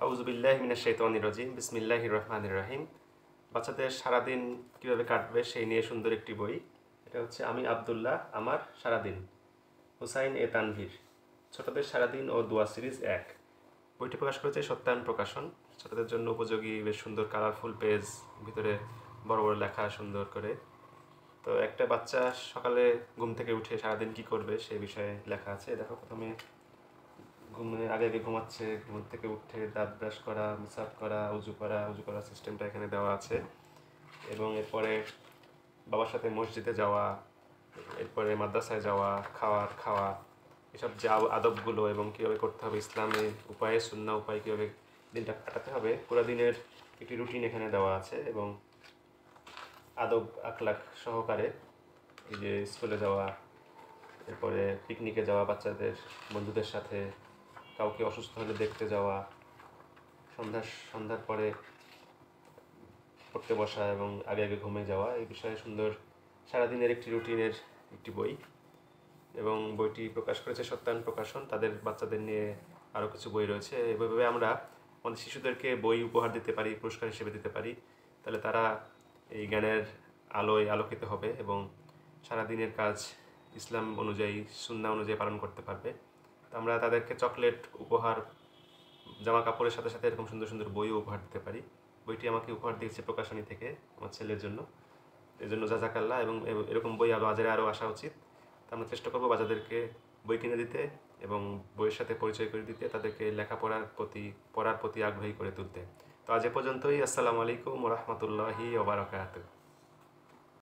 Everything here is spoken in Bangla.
আউযুবিল্লাহি মিনাশ শাইতানির রাজিম বিসমিল্লাহির রহমানির রহিম। বাচ্চাদের সারাদিন কিভাবে কাটবে সেই নিয়ে সুন্দর একটি বই। এটা হচ্ছে আমি আব্দুল্লাহ আমার সারাদিন, হুসাইন এ তানভীর। ছোটদের সারাদিন ও দোয়া সিরিজ 1। বইটি প্রকাশ করেছে সত্যায়ন প্রকাশন। ছোটদের জন্য উপযোগী, বেশ সুন্দর কালারফুল পেজ, ভিতরে বড় বড় লেখা সুন্দর করে। তো একটা বাচ্চা সকালে ঘুম থেকে উঠে সারাদিন কি করবে সেই বিষয়ে লেখা আছে। দেখো, প্রথমে ঘুমে আগে আগে ঘুমাচ্ছে, ঘুম থেকে উঠে দাঁত ব্রাশ করা, মুসাফ করা, উজু করা সিস্টেমটা এখানে দেওয়া আছে। এবং এরপরে বাবার সাথে মসজিদে যাওয়া, এরপরে মাদ্রাসায় যাওয়া, খাওয়া, এসব যে আদবগুলো এবং কীভাবে করতে হবে, ইসলামের উপায়ে সুন্নাহ উপায়ে কীভাবে দিনটা কাটাতে হবে, পুরো দিনের একটি রুটিন এখানে দেওয়া আছে। এবং আদব আখলাক সহকারে এই যে স্কুলে যাওয়া, এরপরে পিকনিকে যাওয়া, বাচ্চাদের বন্ধুদের সাথে কাউকে অসুস্থ হলে দেখতে যাওয়া, সন্ধ্যার পরে পড়তে বসা এবং আগে আগে ঘুমে যাওয়া, এই বিষয়ে সুন্দর সারাদিনের একটি রুটিনের একটি বই। এবং বইটি প্রকাশ করেছে সত্যায়ন প্রকাশন। তাদের বাচ্চাদের নিয়ে আরও কিছু বই রয়েছে। এভাবে আমরা আমাদের শিশুদেরকে বই উপহার দিতে পারি, পুরস্কার হিসেবে দিতে পারি। তাহলে তারা এই জ্ঞানের আলোয় আলোকিত হবে এবং সারাদিনের কাজ ইসলাম অনুযায়ী, সুন্নাহ অনুযায়ী পালন করতে পারবে। তো আমরা তাদেরকে চকলেট উপহার, জামা কাপড়ের সাথে সাথে এরকম সুন্দর সুন্দর বইও উপহার দিতে পারি। বইটি আমাকে উপহার দিয়েছে প্রকাশনী থেকে আমার ছেলের জন্য। এর জন্য জাযাকাল্লাহ। এবং এরকম বই বাজারে আরও আসা উচিত। তো আমরা চেষ্টা করবো বাচ্চাদেরকে বই কিনে দিতে এবং বইয়ের সাথে পরিচয় করে দিতে, তাদেরকে পড়ার প্রতি আগ্রহী করে তুলতে। তো আজ এ পর্যন্তই। আসসালামু আলাইকুম ওয়া রাহমাতুল্লাহি ওয়া বারাকাতুহু।